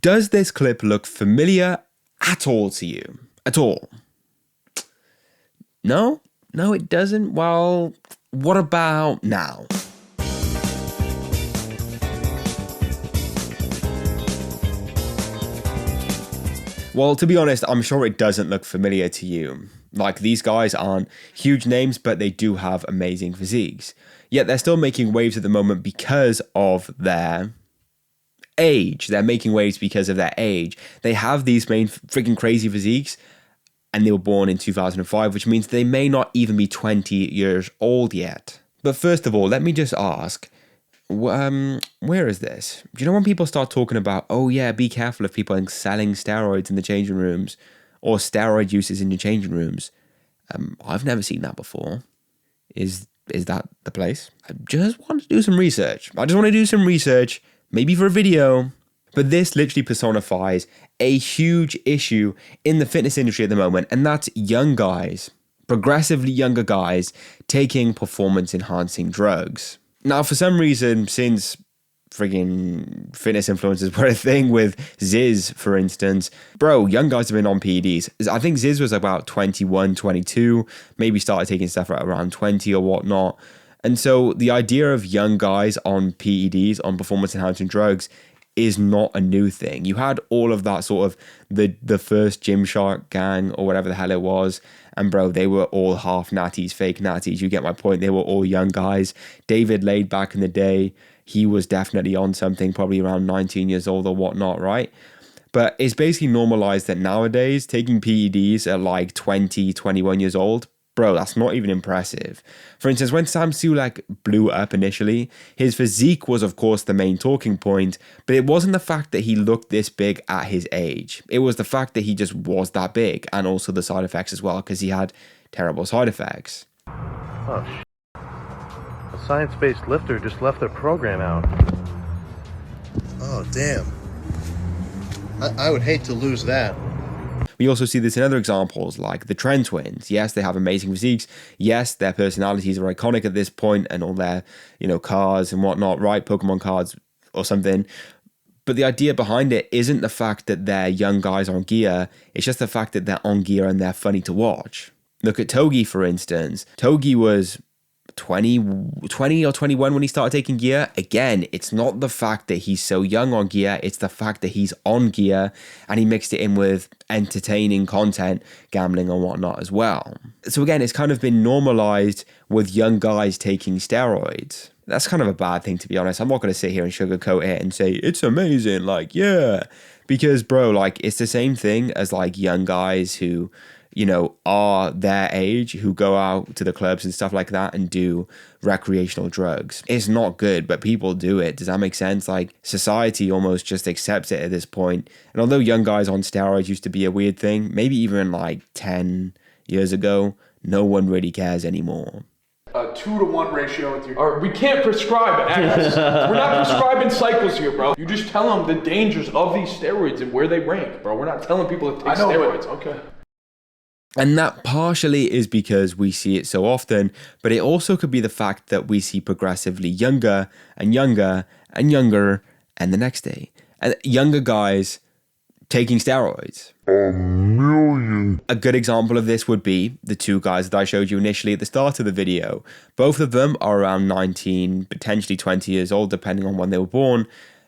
Does this clip look familiar at all to you? At all? No? No, it doesn't? Well, what about now? Well, to be honest, I'm sure it doesn't look familiar to you. Like, these guys aren't huge names, but they do have amazing physiques. Yet they're still making waves at the moment because of their age. They're making waves because of their age. They have these freaking crazy physiques, and they were born in 2005, which means they may not even be 20 years old yet. But first of all, let me just ask, where is this? Do you know when people start talking about, oh yeah, be careful of people selling steroids in the changing rooms or steroid uses in your changing rooms? I've never seen that before. Is that the place? I just want to do some research. Maybe for a video. But this literally personifies a huge issue in the fitness industry at the moment, and that's young guys, progressively younger guys, taking performance-enhancing drugs. Now, for some reason, since friggin' fitness influencers were a thing with Ziz, for instance, bro, young guys have been on PEDs. I think Ziz was about 21, 22, maybe started taking stuff at around 20 or whatnot. And so the idea of young guys on PEDs, on performance-enhancing drugs, is not a new thing. You had all of that sort of the first Gymshark gang or whatever the hell it was. And bro, they were all half natties, fake natties. You get my point. They were all young guys. David Lade back in the day, he was definitely on something, probably around 19 years old or whatnot, right? But it's basically normalized that nowadays taking PEDs at like 20, 21 years old, bro, that's not even impressive. For instance, when Sam Sulek blew up initially, his physique was of course the main talking point, but it wasn't the fact that he looked this big at his age. It was the fact that he just was that big, and also the side effects as well, because he had terrible side effects. Oh, a science-based lifter just left their program out. Oh, damn. I would hate to lose that. We also see this in other examples, like the Trent twins. Yes, they have amazing physiques. Yes, their personalities are iconic at this point, and all their, cars and whatnot, right? Pokemon cards or something. But the idea behind it isn't the fact that they're young guys on gear. It's just the fact that they're on gear and they're funny to watch. Look at Togi, for instance. Togi was 20 or 21 when he started taking gear. Again, it's not the fact that he's so young on gear, it's the fact that he's on gear and he mixed it in with entertaining content, gambling and whatnot as well. So again, it's kind of been normalized with young guys taking steroids. That's kind of a bad thing, to be honest. I'm not going to sit here and sugarcoat it and say it's amazing, like, yeah, because bro, like, it's the same thing as like young guys who are their age, who go out to the clubs and stuff like that and do recreational drugs. It's not good, but people do it. Does that make sense? Like, society almost just accepts it at this point. And although young guys on steroids used to be a weird thing, maybe even like 10 years ago, no one really cares anymore. A 2-to-1 ratio with your... Or we can't prescribe X. We're not prescribing cycles here, bro. You just tell them the dangers of these steroids and where they rank, bro. We're not telling people to take steroids. Okay. And that partially is because we see it so often, but it also could be the fact that we see progressively younger and younger and younger, and the next day, and younger guys taking steroids. A good example of this would be the two guys that I showed you initially at the start of the video. Both of them are around 19, potentially 20 years old, depending on when they were born.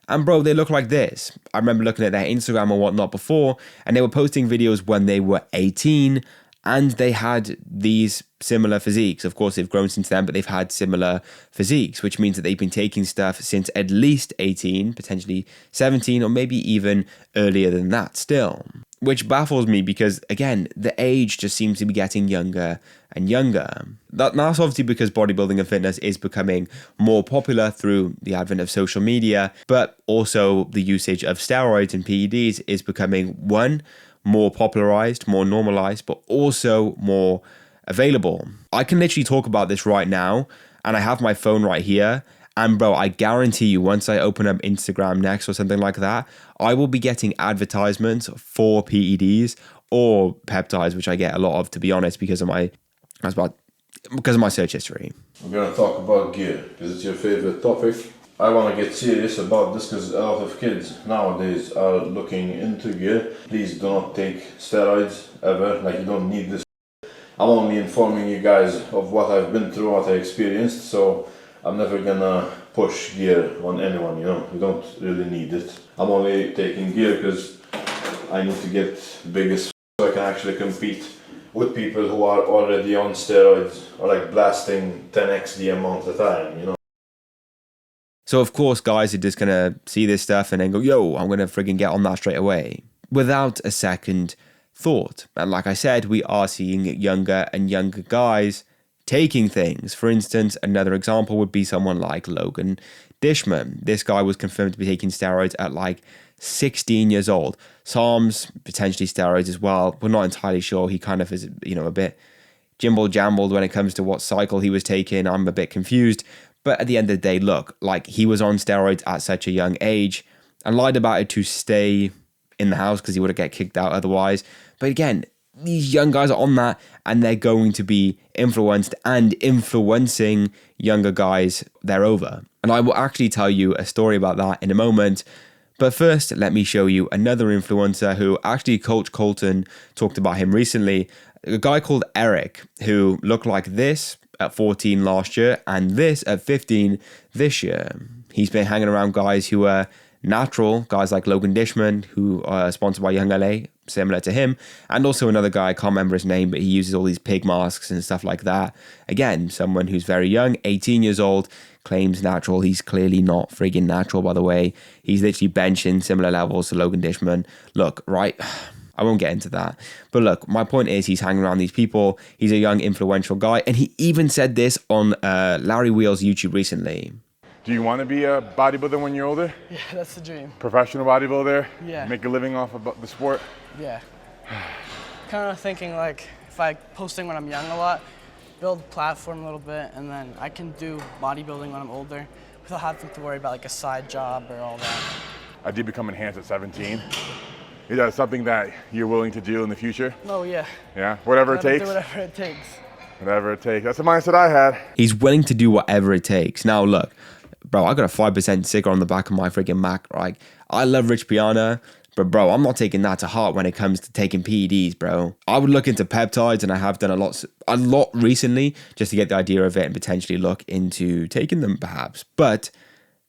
And bro, they look like this. I remember looking at their Instagram and whatnot before, and they were posting videos when they were 18, and they had these similar physiques. Of course, they've grown since then, but they've had similar physiques, which means that they've been taking stuff since at least 18, potentially 17, or maybe even earlier than that still. Which baffles me because, again, the age just seems to be getting younger and younger. That's obviously because bodybuilding and fitness is becoming more popular through the advent of social media, but also the usage of steroids and PEDs is becoming, one, more popularized, more normalized, but also more available. I can literally talk about this right now, and I have my phone right here. And bro, I guarantee you, once I open up Instagram next or something like that, I will be getting advertisements for PEDs or peptides, which I get a lot of, to be honest, because of my search history. We're going to talk about gear because it's your favorite topic. I want to get serious about this because a lot of kids nowadays are looking into gear. Please do not take steroids ever, like you don't need this. I'm only informing you guys of what I've been through, what I experienced, so I'm never gonna push gear on anyone, you know, you don't really need it. I'm only taking gear because I need to get biggest so I can actually compete with people who are already on steroids or like blasting 10x the amount of time, you know. So of course, guys are just gonna see this stuff and then go, yo, I'm gonna friggin' get on that straight away, without a second thought. And like I said, we are seeing younger and younger guys taking things. For instance, another example would be someone like Logan Dishman. This guy was confirmed to be taking steroids at like 16 years old. Psalms, potentially steroids as well. We're not entirely sure. He kind of is, you know, a bit jimble jambled when it comes to what cycle he was taking. I'm a bit confused. But at the end of the day, look, like he was on steroids at such a young age and lied about it to stay in the house because he would have get kicked out otherwise. But again, these young guys are on that and they're going to be influenced and influencing younger guys thereover. And I will actually tell you a story about that in a moment. But first, let me show you another influencer who actually Coach Colton talked about him recently. A guy called Eric who looked like this at 14 last year and this at 15 this year. He's been hanging around guys who are natural, guys like Logan Dishman, who are sponsored by Young LA, similar to him, and also another guy, I can't remember his name, but he uses all these pig masks and stuff like that. Again, someone who's very young, 18 years old, claims natural. He's clearly not friggin' natural, by the way. He's literally benching similar levels to Logan Dishman. Look, right, I won't get into that. But look, my point is he's hanging around these people. He's a young, influential guy. And he even said this on Larry Wheel's YouTube recently. Do you want to be a bodybuilder when you're older? Yeah, that's the dream. Professional bodybuilder? Yeah. Make a living off of the sport? Yeah. Kind of thinking like if I posting when I'm young a lot, build platform a little bit, and then I can do bodybuilding when I'm older without having to worry about like a side job or all that. I did become enhanced at 17. Is that something that you're willing to do in the future? Oh yeah. Yeah, whatever it takes? Do whatever it takes. Whatever it takes. That's the mindset I had. He's willing to do whatever it takes. Now look, bro, I got a 5% sticker on the back of my freaking Mac, right? I love Rich Piana, but bro, I'm not taking that to heart when it comes to taking PEDs, bro. I would look into peptides, and I have done a lot recently just to get the idea of it and potentially look into taking them perhaps. But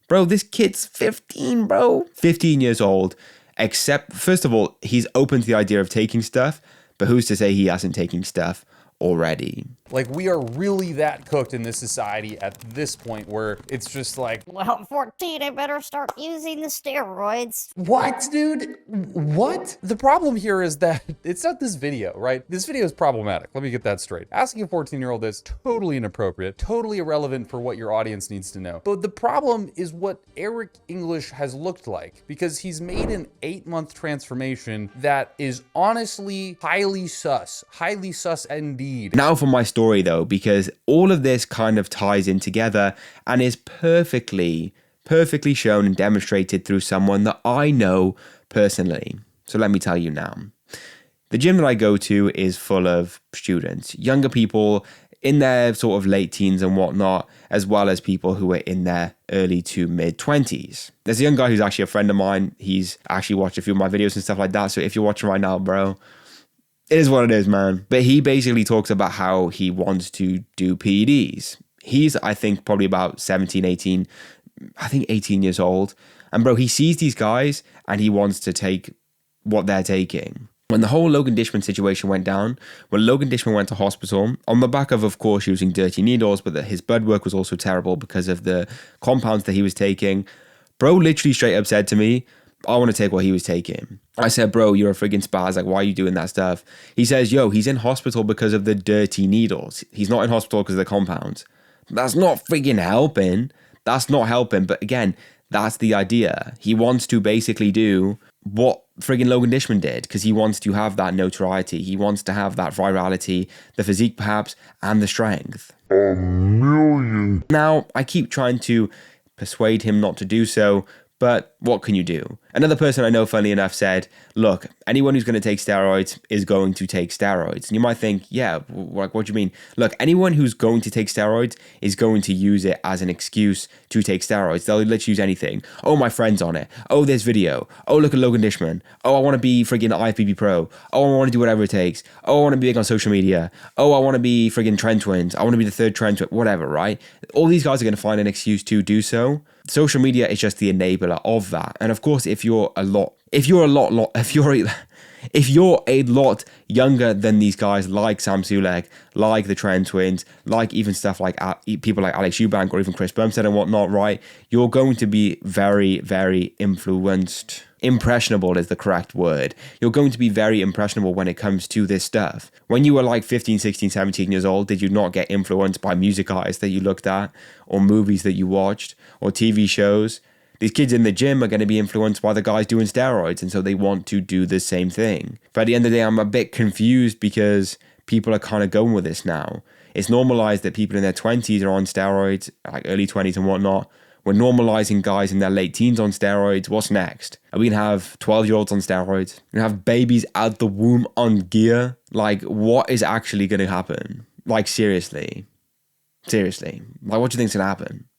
bro, this kid's 15, bro. 15 years old. Except, first of all, he's open to the idea of taking stuff, but who's to say he hasn't taken stuff already? Like, we are really that cooked in this society at this point where it's just like, well, I'm 14, I better start using the steroids. what, dude? What? The problem here is that it's not this video, right? This video is problematic. Let me get that straight. Asking a 14-year-old is totally inappropriate, totally irrelevant for what your audience needs to know. But the problem is what Eric English has looked like, because he's made an 8-month transformation that is honestly highly sus indeed. Now for my story though, because all of this kind of ties in together and is perfectly shown and demonstrated through someone that I know personally. So let me tell you now. The gym that I go to is full of students, younger people in their sort of late teens and whatnot, as well as people who are in their early to mid 20s. There's a young guy who's actually a friend of mine. He's actually watched a few of my videos and stuff like that. So if you're watching right now, bro, it is what it is, man. But he basically talks about how he wants to do PEDs. He's, I think, probably about 17, 18, I think 18 years old. And bro, he sees these guys and he wants to take what they're taking. When the whole Logan Dishman situation went down, when Logan Dishman went to hospital, on the back of course, using dirty needles, but that his blood work was also terrible because of the compounds that he was taking, bro literally straight up said to me, I want to take what he was taking. I said, bro, you're a friggin' spaz. Like, why are you doing that stuff? He says, yo, he's in hospital because of the dirty needles. He's not in hospital because of the compounds. That's not friggin' helping. That's not helping. But again, that's the idea. He wants to basically do what friggin' Logan Dishman did because he wants to have that notoriety. He wants to have that virality, the physique perhaps, and the strength. Now, I keep trying to persuade him not to do so, but what can you do? Another person I know, funnily enough, said, look, anyone who's going to take steroids is going to take steroids. And you might think, yeah, like, what do you mean? Look, anyone who's going to take steroids is going to use it as an excuse to take steroids. They'll let you use anything. Oh, my friend's on it. Oh, this video. Oh, look at Logan Dishman. Oh, I want to be friggin' IFBB Pro. Oh, I want to do whatever it takes. Oh, I want to be big on social media. Oh, I want to be friggin' trend twins. I want to be the third trend twin, whatever, right? All these guys are going to find an excuse to do so. Social media is just the enabler of that. And of course, if you're a lot younger than these guys like Sam Sulek, like the Trend Twins, like even stuff like people like Alex Eubank or even Chris Bumstead and whatnot, right? You're going to be very, very influenced. Impressionable is the correct word. You're going to be very impressionable when it comes to this stuff. When you were like 15, 16, 17 years old, did you not get influenced by music artists that you looked at, or movies that you watched, or TV shows? These kids in the gym are going to be influenced by the guys doing steroids, and so they want to do the same thing. But at the end of the day, I'm a bit confused because people are kind of going with this now. It's normalized that people in their 20s are on steroids, like early 20s and whatnot. We're normalizing guys in their late teens on steroids. What's next? Are we going to have 12-year-olds on steroids? We're going to have babies out the womb on gear? Like, what is actually going to happen? Like, seriously. Like, what do you think's going to happen?